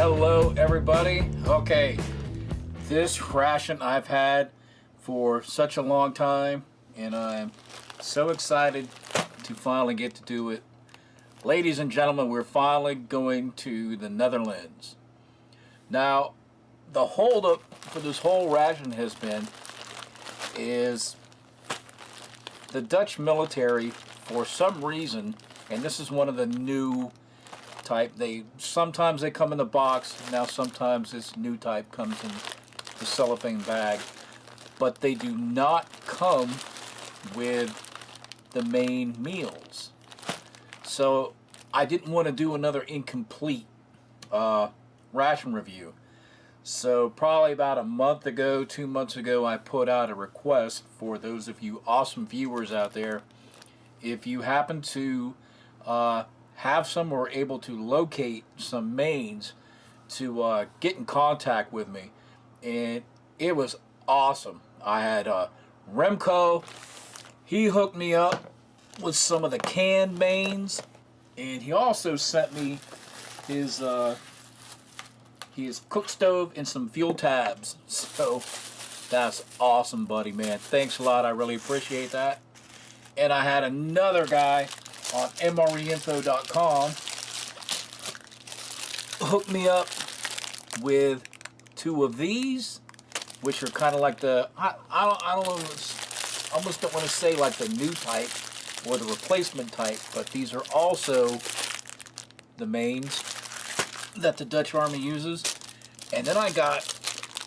Hello everybody. Okay, this ration I've had for such a long time and I'm so excited to finally get to do it. Ladies and gentlemen, we're finally going to the Netherlands. Now, the holdup for this whole ration has been is the Dutch military, for some reason, and this is one of the new type, sometimes they come in the box, now sometimes this new type comes in the cellophane bag, but they do not come with the main meals. So I didn't want to do another incomplete ration review. So probably about a month ago, 2 months ago, I put out a request for those of you awesome viewers out there. If you happen to have some or able to locate some mains, to get in contact with me. And it was awesome. I had Remco. He hooked me up with some of the canned mains, and he also sent me his cook stove and some fuel tabs. So that's awesome, buddy, man. Thanks a lot. I really appreciate that. And I had another guy on mreinfo.com hook me up with 2 of these, which are kind of like the, I don't know, I almost don't want to say like the new type or the replacement type, but these are also the mains that the Dutch Army uses. And then I got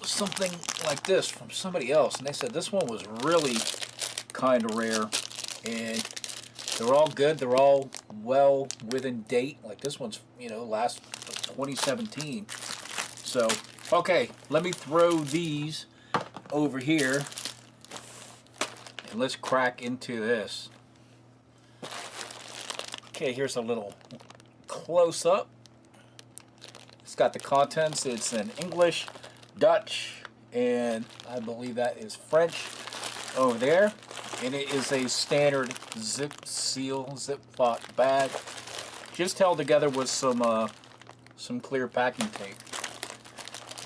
something like this from somebody else, and they said this one was really kind of rare, and they're all good. They're all well within date. Like this one's, you know, last 2017. So, okay, let me throw these over here and let's crack into this. Okay, here's a little close-up. It's got the contents. It's in English, Dutch, and I believe that is French over there. And it is a standard zip lock bag, just held together with some clear packing tape.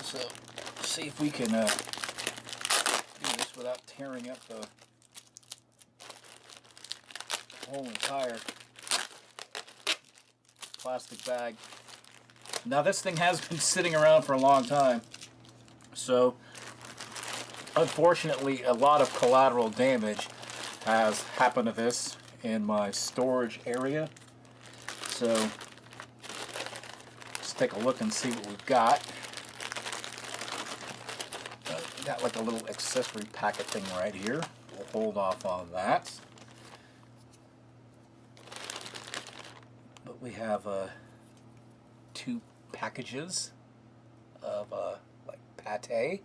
So let's see if we can do this without tearing up the whole entire plastic bag. Now this thing has been sitting around for a long time, so unfortunately a lot of collateral damage has happened to this in my storage area. So let's take a look and see what we've got. Got like a little accessory packet thing right here. We'll hold off on that. But we have 2 packages of like pate,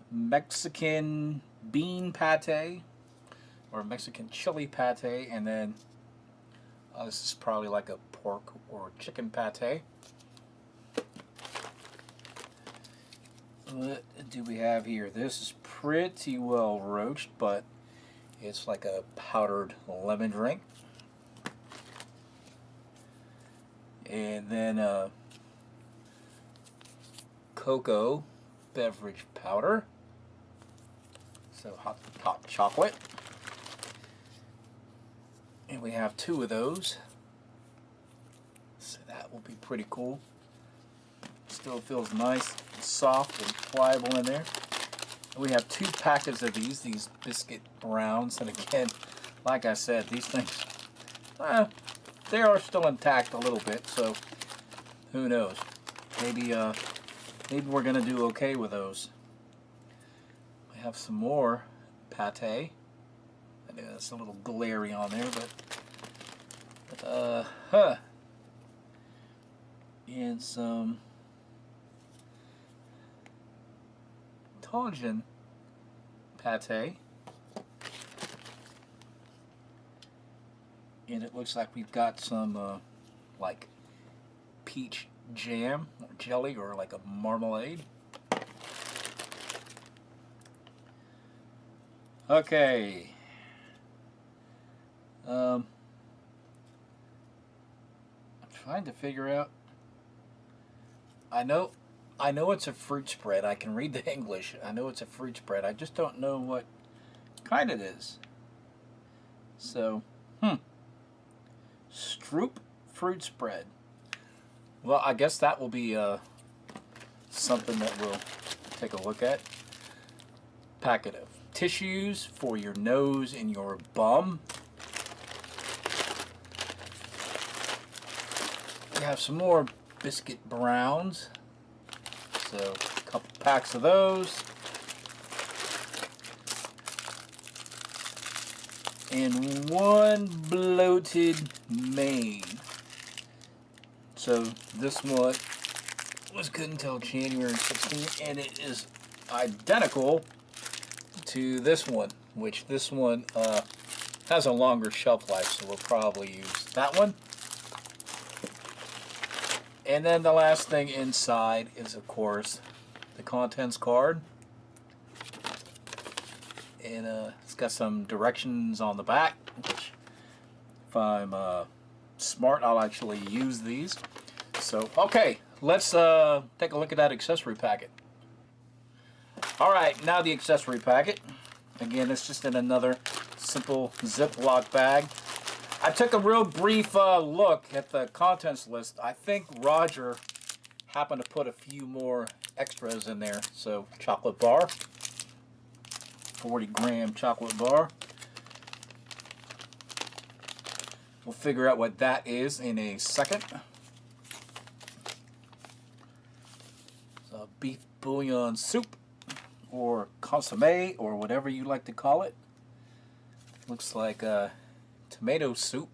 Mexican bean pate or Mexican chili pate, and then this is probably like a pork or chicken pate. What do we have here? This is pretty well roached, but it's like a powdered lemon drink. And then cocoa beverage powder. So hot chocolate. And we have 2 of those. So that will be pretty cool. Still feels nice and soft and pliable in there. We have 2 packets of these biscuit browns. And again, like I said, these things, they are still intact a little bit, so who knows? Maybe we're gonna do okay with those. We have some more pate. I know it's a little glary on there, but and some Italian pate. And it looks like we've got some like peach jam or jelly or like a marmalade. Okay. I'm trying to figure out I know it's a fruit spread. I can read the English. I know it's a fruit spread. I just don't know what kind it is. So, Stroop fruit spread. Well, I guess that will be something that we'll take a look at. Packet of tissues for your nose and your bum. We have some more biscuit browns. So, a couple packs of those. And one bloated Maine. So this one was good until January 16th, and it is identical to this one, which this one has a longer shelf life, so we'll probably use that one. And then the last thing inside is, of course, the contents card. And it's got some directions on the back, which if I'm smart, I'll actually use these. So, okay, let's take a look at that accessory packet. Alright, now the accessory packet. Again, it's just in another simple Ziploc bag. I took a real brief look at the contents list. I think Roger happened to put a few more extras in there. So, chocolate bar. 40-gram chocolate bar. We'll figure out what that is in a second. So, beef bouillon soup, or consommé, or whatever you like to call it. Looks like tomato soup.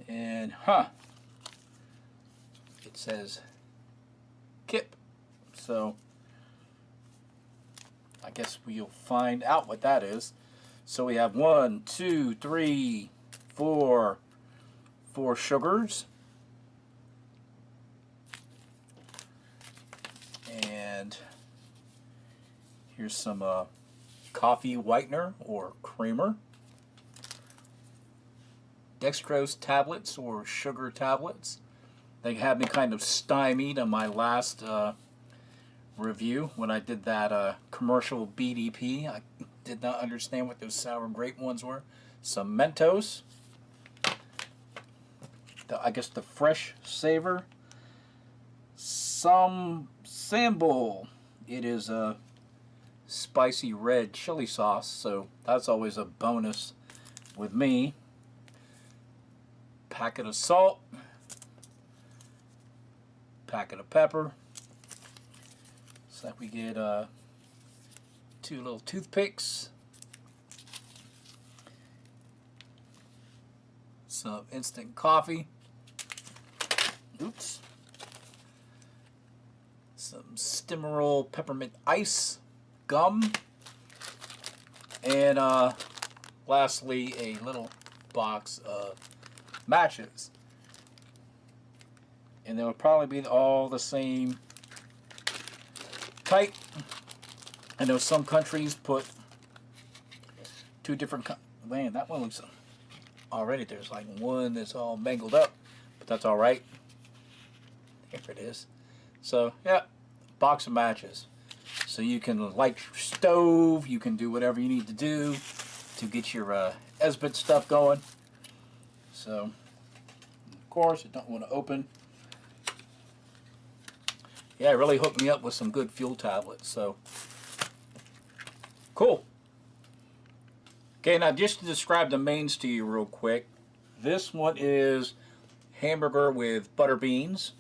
And, it says kip. So, I guess we'll find out what that is. So we have 1, 2, 3, 4 sugars. And here's some coffee whitener or creamer. Dextrose tablets or sugar tablets. They had me kind of stymied on my last review when I did that commercial BDP. I did not understand what those sour grape ones were. Some Mentos. I guess the fresh savor. Some Sambal. It is a spicy red chili sauce, so that's always a bonus with me. Packet of salt. Packet of pepper. So we get 2 little toothpicks, some instant coffee, oops, some Stimmerol peppermint ice gum, and lastly a little box of matches. And they will probably be all the same type. I know some countries put 2 different man, that one looks already, there's like one that's all mangled up, but that's alright. Here it is. So yeah, box of matches. So you can light your stove, you can do whatever you need to do to get your Esbit stuff going. So of course, you don't want to open. Yeah, it really hooked me up with some good fuel tablets, so cool. Okay, now just to describe the mains to you real quick. This one is hamburger with butter beans.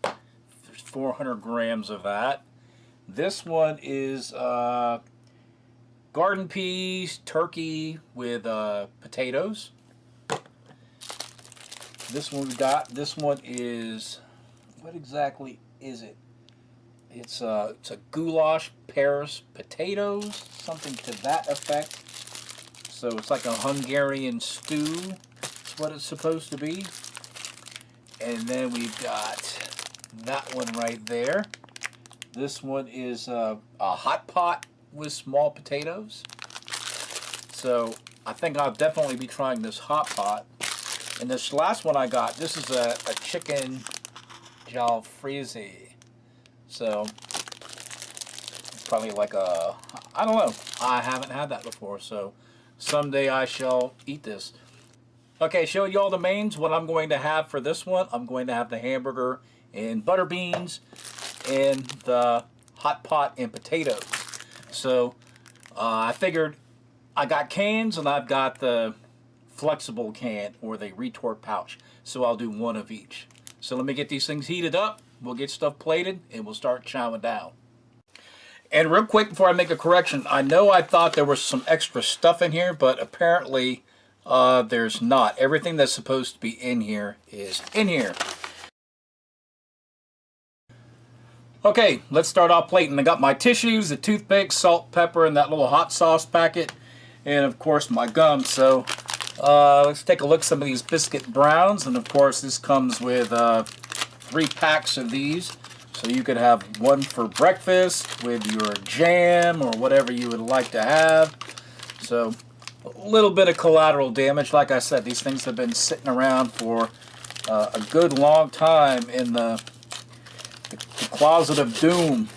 There's 400 grams of that. This one is garden peas, turkey with potatoes. This one we got. This one is, what exactly is it? It's a goulash, pears, potatoes, something to that effect. So it's like a Hungarian stew. That's what it's supposed to be. And then we've got that one right there. This one is a hot pot with small potatoes. So I think I'll definitely be trying this hot pot. And this last one I got, this is a chicken jalfrezi. So it's probably like a, I don't know. I haven't had that before, so someday I shall eat this. Okay, show you all the mains. What I'm going to have for this one, I'm going to have the hamburger and butter beans and the hot pot and potatoes. So I figured I got cans and I've got the flexible can or the retort pouch. So I'll do one of each. So let me get these things heated up. We'll get stuff plated and we'll start chowing down. And real quick before I make a correction, I know I thought there was some extra stuff in here, but apparently there's not. Everything that's supposed to be in here is in here. Okay, let's start off plating. I got my tissues, the toothpicks, salt, pepper, and that little hot sauce packet, and of course my gum. So let's take a look at some of these biscuit browns, and of course this comes with 3 packs of these. So you could have one for breakfast with your jam or whatever you would like to have. So a little bit of collateral damage. Like I said, these things have been sitting around for a good long time in the closet of doom.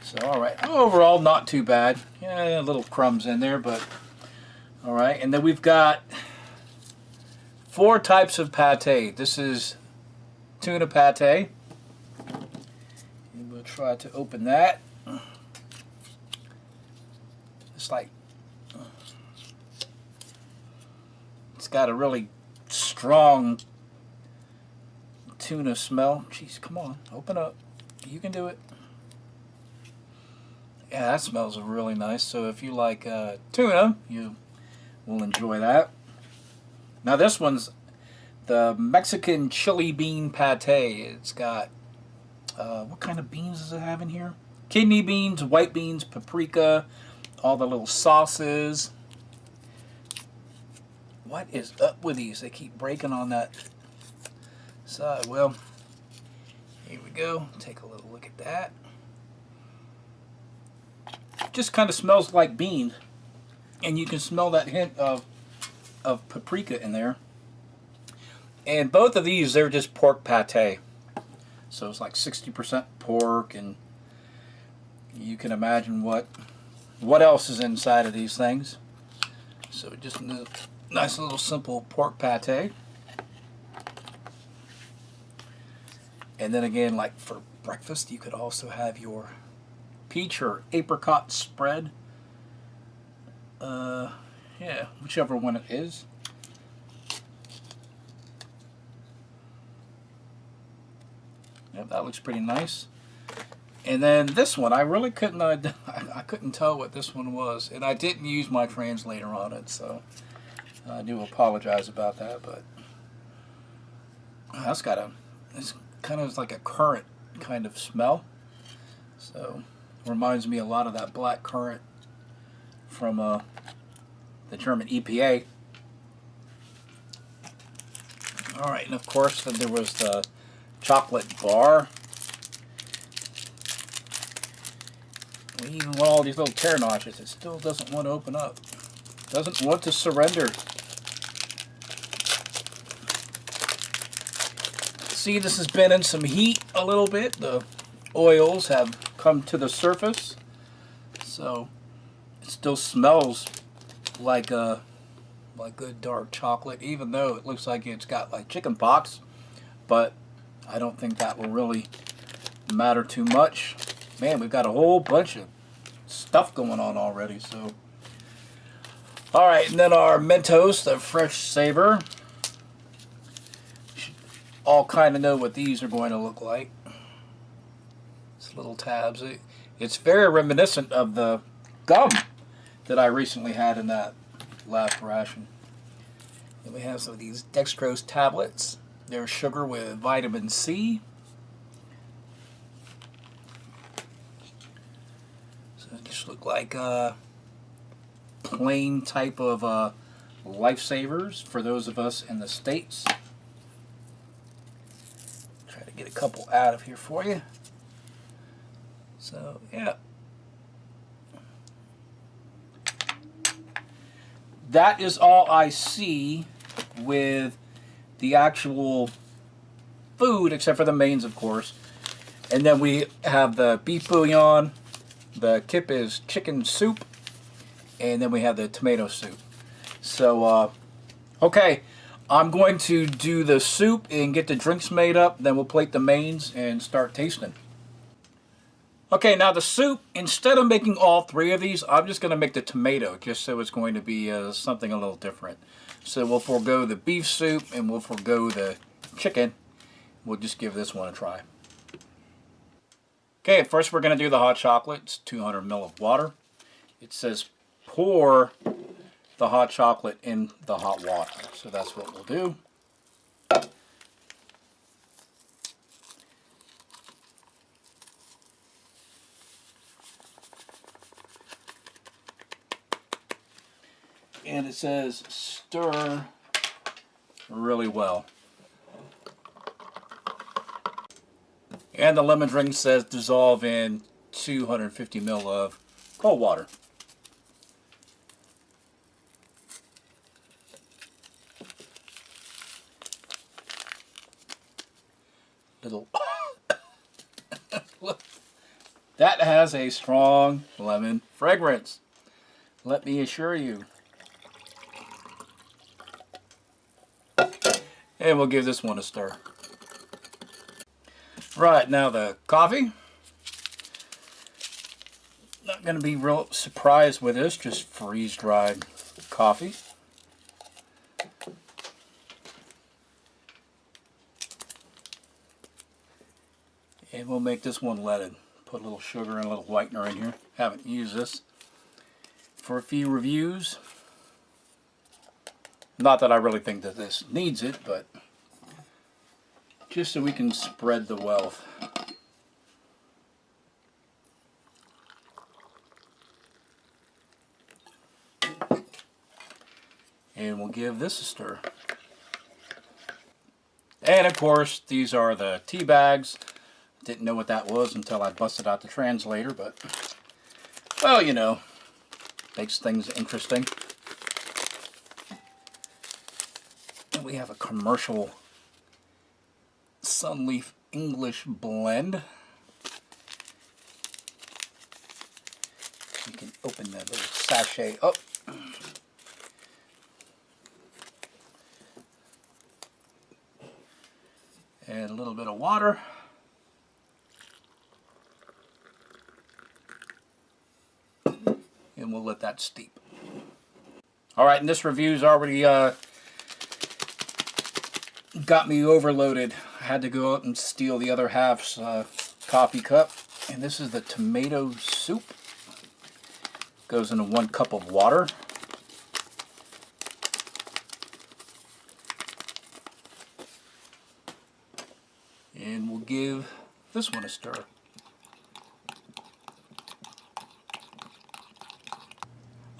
So alright, overall not too bad. Yeah, little crumbs in there, but alright. And then we've got 4 types of pate. This is tuna pate. And we'll try to open that. It's like, it's got a really strong tuna smell. Jeez, come on, open up. You can do it. Yeah, that smells really nice. So if you like tuna, you will enjoy that. Now this one's the Mexican chili bean pate. It's got, what kind of beans does it have in here? Kidney beans, white beans, paprika, all the little sauces. What is up with these? They keep breaking on that side. Well, here we go. Take a little look at that. Just kind of smells like beans, and you can smell that hint of paprika in there. And both of these, they're just pork pate. So it's like 60% pork, and you can imagine what else is inside of these things. So just a nice little simple pork pate. And then again, like for breakfast, you could also have your peach or apricot spread. Yeah, whichever one it is. Yep, that looks pretty nice. And then this one, I really couldn't, I couldn't tell what this one was, and I didn't use my translator on it, so I do apologize about that. But that's got a, it's kind of like a currant kind of smell. So reminds me a lot of that black currant from the German EPA. Alright, and of course then there was the chocolate bar. Even with all these little tear notches, it still doesn't want to open up. Doesn't want to surrender. See, this has been in some heat a little bit. The oils have come to the surface, so it still smells like good dark chocolate, even though it looks like it's got like chicken pox. But I don't think that will really matter too much. Man, we've got a whole bunch of stuff going on already. So, all right, and then our Mentos, the Fresh Saver. Should all kind of know what these are going to look like. It's little tabs. It's very reminiscent of the gum that I recently had in that last ration. Then we have some of these dextrose tablets. They're sugar with vitamin C. So it just look like plain type of lifesavers for those of us in the States. Try to get a couple out of here for you. So yeah, that is all I see with the actual food, except for the mains, of course. And then we have the beef bouillon. The kip is chicken soup. And then we have the tomato soup. So, okay. I'm going to do the soup and get the drinks made up. Then we'll plate the mains and start tasting. Okay, now the soup, instead of making all three of these, I'm just going to make the tomato, just so it's going to be something a little different. So we'll forego the beef soup and we'll forego the chicken. We'll just give this one a try. Okay, first we're going to do the hot chocolate. It's 200 ml of water. It says pour the hot chocolate in the hot water. So that's what we'll do. And it says stir really well. And the lemon drink says dissolve in 250 ml of cold water. Little look, that has a strong lemon fragrance, let me assure you. And we'll give this one a stir. Right, now the coffee. Not going to be real surprised with this, just freeze-dried coffee. And we'll make this one leaded. Put a little sugar and a little whitener in here. Haven't used this for a few reviews. Not that I really think that this needs it, but just so we can spread the wealth. And we'll give this a stir. And of course, these are the tea bags. Didn't know what that was until I busted out the translator, but, well, you know, makes things interesting. And we have a commercial Sunleaf English blend. You can open that little sachet up. Add a little bit of water. And we'll let that steep. Alright, and this review's already got me overloaded. I had to go out and steal the other half's coffee cup. And this is the tomato soup. Goes into 1 cup of water. And we'll give this one a stir.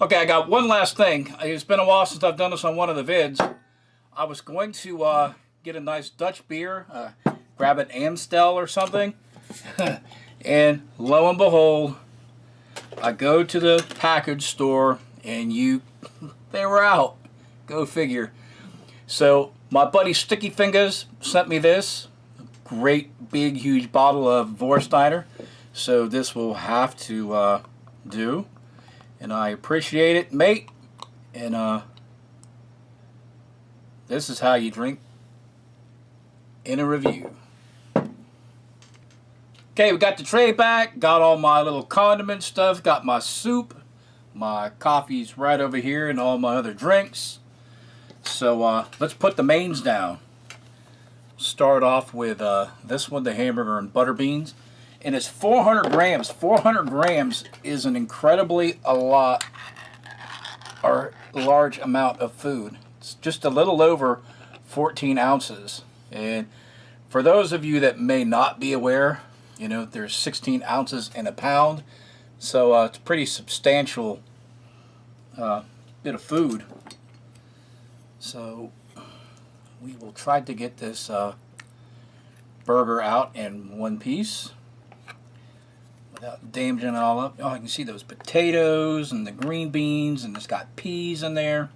Okay, I got one last thing. It's been a while since I've done this on one of the vids. I was going to get a nice Dutch beer, grab an Amstel or something, and lo and behold, I go to the package store and they were out. Go figure. So my buddy Sticky Fingers sent me this great big huge bottle of Vorsteiner. So this will have to do. And I appreciate it, mate. And this is how you drink in a review. Okay, we got the tray back, got all my little condiment stuff, got my soup, my coffee's right over here, and all my other drinks. So let's put the mains down. Start off with this one, the hamburger and butter beans. And it's 400 grams. 400 grams is an incredibly large amount of food. It's just a little over 14 ounces. And for those of you that may not be aware, you know, there's 16 ounces in a pound. So it's a pretty substantial bit of food. So we will try to get this burger out in one piece without damaging it all up. Oh, you can see those potatoes and the green beans, and it's got peas in there.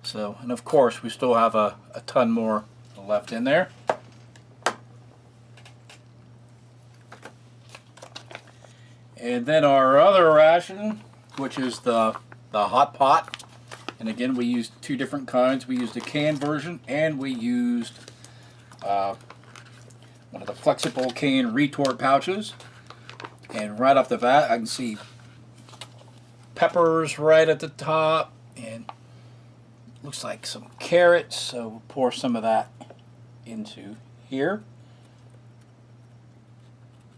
So, and of course, we still have a ton more left in there. And then our other ration, which is the hot pot. And again, we used two different kinds. We used a canned version, and we used one of the flexible can retort pouches. And right off the bat, I can see peppers right at the top, and looks like some carrots, so we'll pour some of that into here.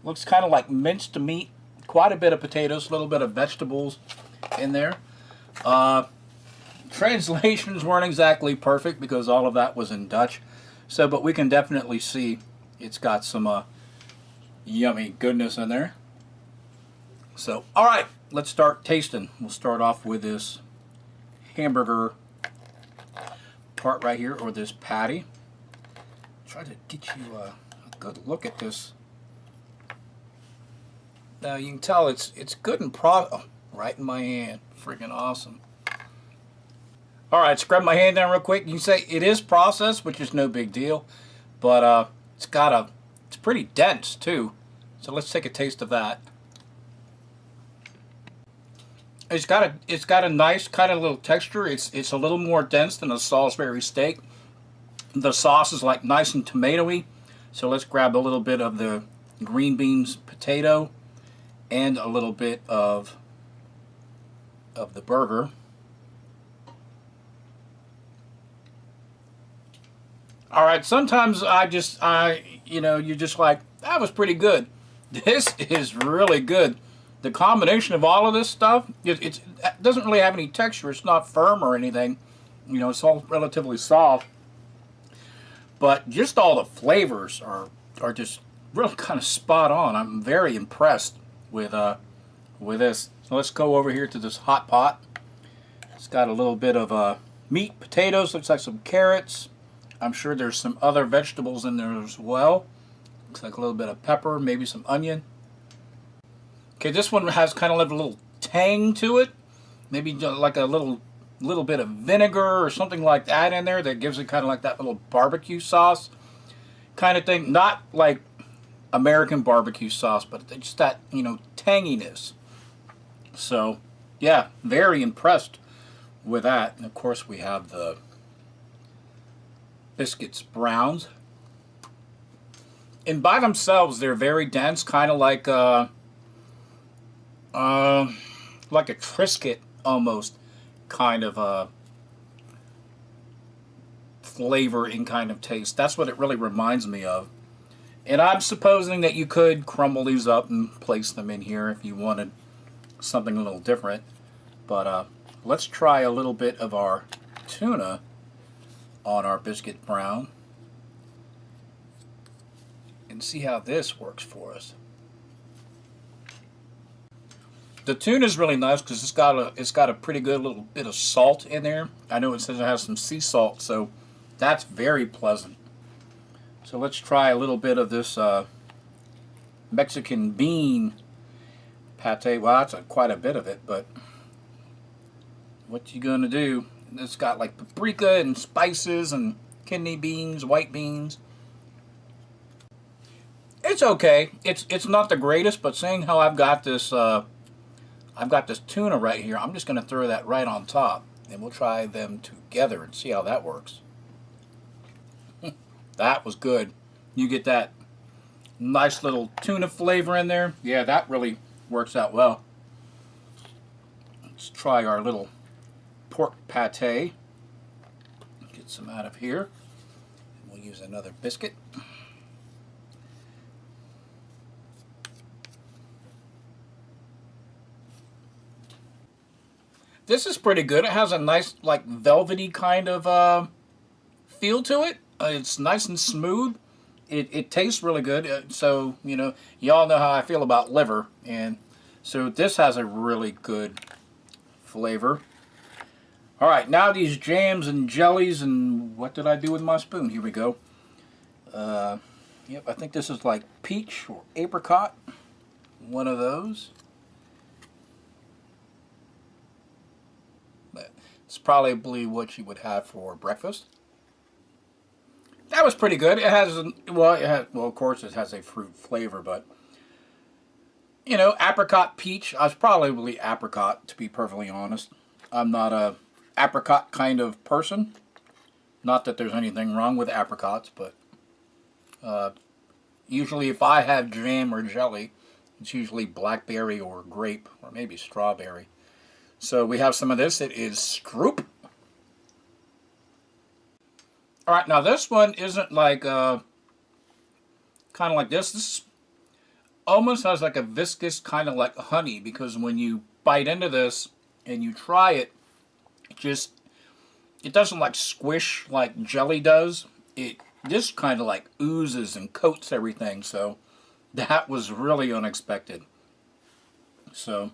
Looks kind of like minced meat, quite a bit of potatoes, a little bit of vegetables in there. Translations weren't exactly perfect because all of that was in Dutch, so but we can definitely see it's got some yummy goodness in there. So, all right, let's start tasting. We'll start off with this hamburger part right here, or this patty. Try to get you a good look at this. Now you can tell it's good and right in my hand. Freaking awesome. All right, scrub my hand down real quick. You can say it is processed, which is no big deal, but it's pretty dense too. So let's take a taste of that. It's got a nice kind of little texture. It's a little more dense than a Salisbury steak. The sauce is like nice and tomatoey. So let's grab a little bit of the green beans potato and a little bit of the burger. All right, sometimes you're just like, that was pretty good. This is really good. The combination of all of this stuff, it doesn't really have any texture. It's not firm or anything. You know, it's all relatively soft. But just all the flavors are just really kind of spot on. I'm very impressed with this. So let's go over here to this hot pot. It's got a little bit of meat, potatoes, looks like some carrots. I'm sure there's some other vegetables in there as well. Looks like a little bit of pepper, maybe some onion. Okay, this one has kind of a little tang to it. Maybe like a little bit of vinegar or something like that in there that gives it kind of like that little barbecue sauce kind of thing. Not like American barbecue sauce, but just that, tanginess. So, yeah, very impressed with that. And of course we have the biscuits browns. And by themselves, they're very dense, kind of like a Triscuit almost kind of a flavor and kind of taste. That's what it really reminds me of. And I'm supposing that you could crumble these up and place them in here if you wanted something a little different. But let's try a little bit of our tuna on our biscuit brown and see how this works for us. The tuna is really nice because it's got a pretty good little bit of salt in there. I know it says it has some sea salt, so that's very pleasant. So let's try a little bit of this Mexican bean pate. Well, that's quite a bit of it, but what you gonna do? It's got like paprika and spices and kidney beans, white beans. It's okay. It's not the greatest, but seeing how I've got this tuna right here, I'm just going to throw that right on top, and we'll try them together and see how that works. That was good. You get that nice little tuna flavor in there. Yeah, that really works out well. Let's try our little pork pate. Get some out of here. We'll use another biscuit. This is pretty good. It has a nice, like, velvety kind of feel to it. It's nice and smooth. It tastes really good. So, y'all know how I feel about liver. And so this has a really good flavor. All right, now these jams and jellies, and what did I do with my spoon? Here we go. Yep, I think this is like peach or apricot. One of those. It's probably what you would have for breakfast. That was pretty good. It has, well, of course it has a fruit flavor, but, you know, apricot peach. I was probably apricot, to be perfectly honest. I'm not a apricot kind of person. Not that there's anything wrong with apricots, but usually if I have jam or jelly, it's usually blackberry or grape or maybe strawberry. So we have some of this. It is Stroop. Alright, now this one isn't like, kind of like this. This almost has like a viscous kind of like honey, because when you bite into this and you try it, it doesn't like squish like jelly does. It just kind of like oozes and coats everything. So that was really unexpected. So,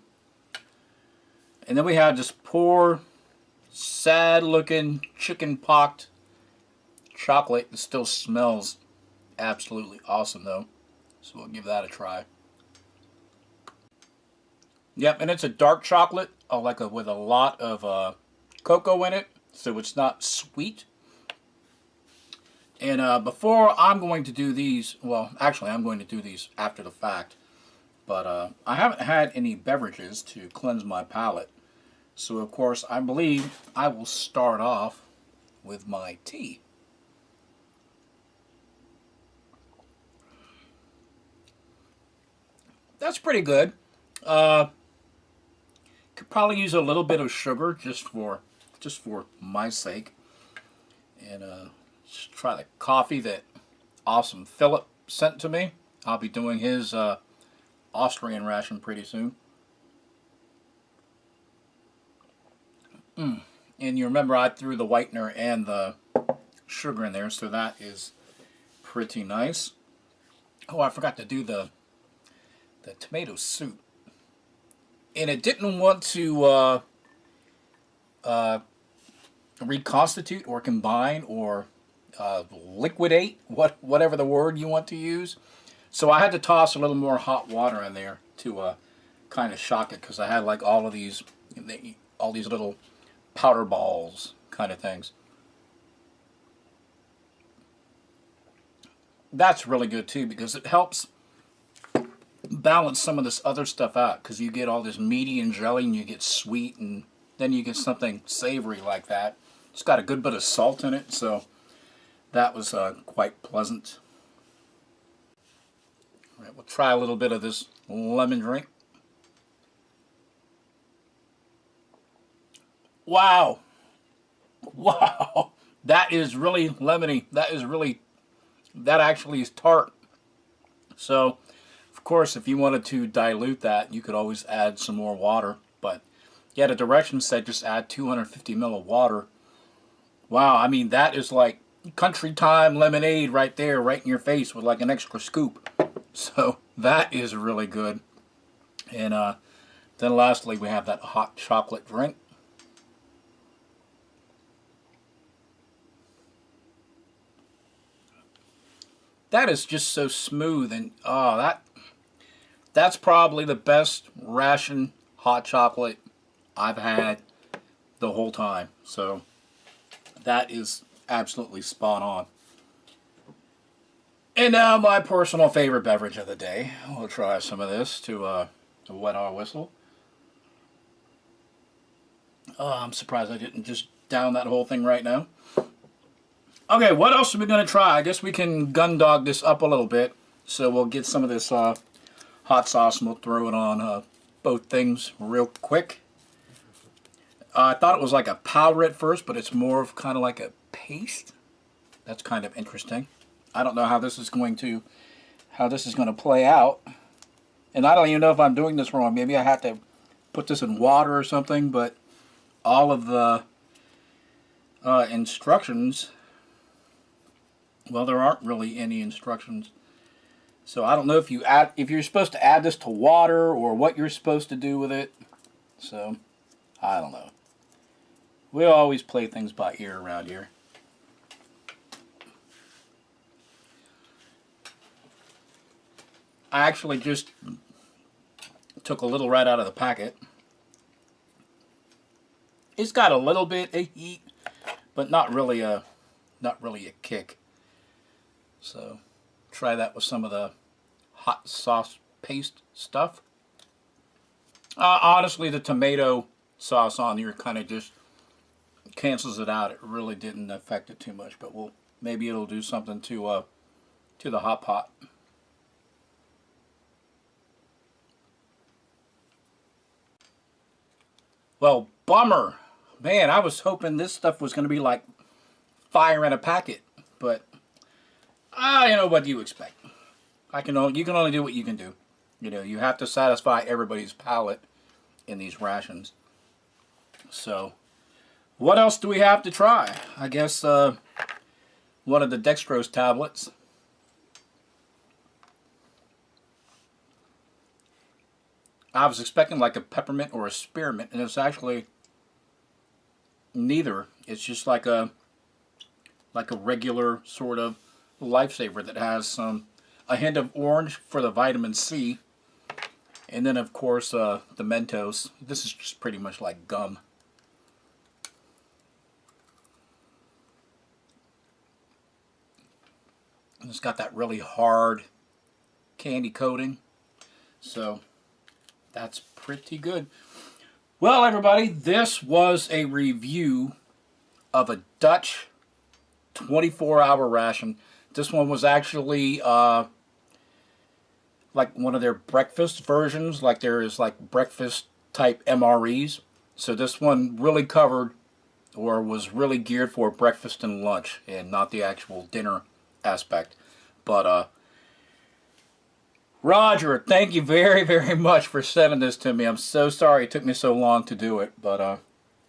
and then we have this poor, sad looking chicken pocked chocolate that still smells absolutely awesome though. So we'll give that a try. Yep, and it's a dark chocolate, with a lot of cocoa in it, so it's not sweet. And before I'm going to do these, well, actually I'm going to do these after the fact, but I haven't had any beverages to cleanse my palate. So of course I believe I will start off with my tea. That's pretty good. Could probably use a little bit of sugar just for my sake. And just try the coffee that awesome Philip sent to me. I'll be doing his Austrian ration pretty soon. And you remember I threw the whitener and the sugar in there, so that is pretty nice. Oh, I forgot to do the tomato soup. And it didn't want to reconstitute or combine or liquidate, whatever the word you want to use. So I had to toss a little more hot water in there to kind of shock it, because I had like all these little powder balls kind of things. That's really good too, because it helps balance some of this other stuff out, because you get all this meaty and jelly and you get sweet, and then you get something savory like that. It's got a good bit of salt in it, so that was quite pleasant. All right, we'll try a little bit of this lemon drink. Wow. Wow. That is really lemony. That actually is tart. So of course, if you wanted to dilute that, you could always add some more water. But yeah, the directions said just add 250 ml of water. Wow, I mean, that is like country time lemonade right there, right in your face with like an extra scoop. So that is really good. And then lastly, we have that hot chocolate drink. That is just so smooth, and that's probably the best ration hot chocolate I've had the whole time. So that is absolutely spot on. And now my personal favorite beverage of the day. We'll try some of this to wet our whistle. Oh, I'm surprised I didn't just down that whole thing right now. Okay, what else are we going to try? I guess we can gun dog this up a little bit. So we'll get some of this hot sauce and we'll throw it on both things real quick. I thought it was like a powder at first, but it's more of kind of like a paste. That's kind of interesting. I don't know how this is going to play out. And I don't even know if I'm doing this wrong. Maybe I have to put this in water or something, but all of the instructions, well, there aren't really any instructions. So I don't know if you're supposed to add this to water or what you're supposed to do with it. So I don't know. We always play things by ear around here. I actually just took a little right out of the packet. It's got a little bit of heat, but not really a kick. So try that with some of the hot sauce paste stuff. Honestly, the tomato sauce on here kind of just cancels it out. It really didn't affect it too much, but maybe it'll do something to the hot pot. Well, bummer. Man, I was hoping this stuff was going to be like fire in a packet, but you know, what do you expect? You can only do what you can do. You know, you have to satisfy everybody's palate in these rations. So, what else do we have to try? I guess one of the dextrose tablets. I was expecting like a peppermint or a spearmint, and it's actually neither. It's just like a regular sort of lifesaver that has a hint of orange for the vitamin C, and then of course the Mentos. This is just pretty much like gum. And it's got that really hard candy coating, so that's pretty good. Well, everybody, this was a review of a Dutch 24-hour ration. This one was actually like one of their breakfast versions, like there is like breakfast type MREs. So this one really covered, or was really geared for breakfast and lunch, and not the actual dinner aspect. But Roger, thank you very, very much for sending this to me. I'm so sorry it took me so long to do it, but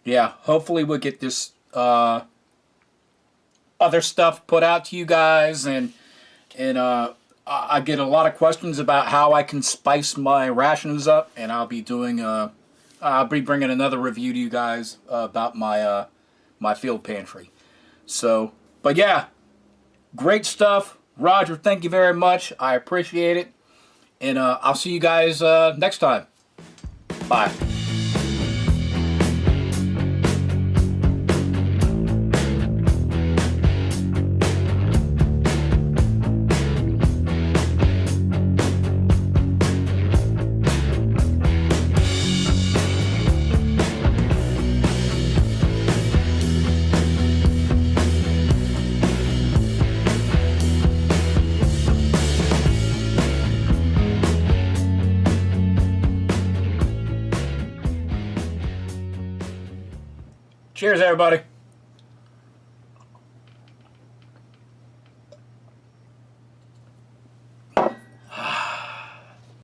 yeah, hopefully we'll get this other stuff put out to you guys, and I get a lot of questions about how I can spice my rations up, and I'll be doing I'll be bringing another review to you guys about my my field pantry. So, but yeah, great stuff. Roger, thank you very much. I appreciate it. And I'll see you guys next time. Bye. Cheers, everybody.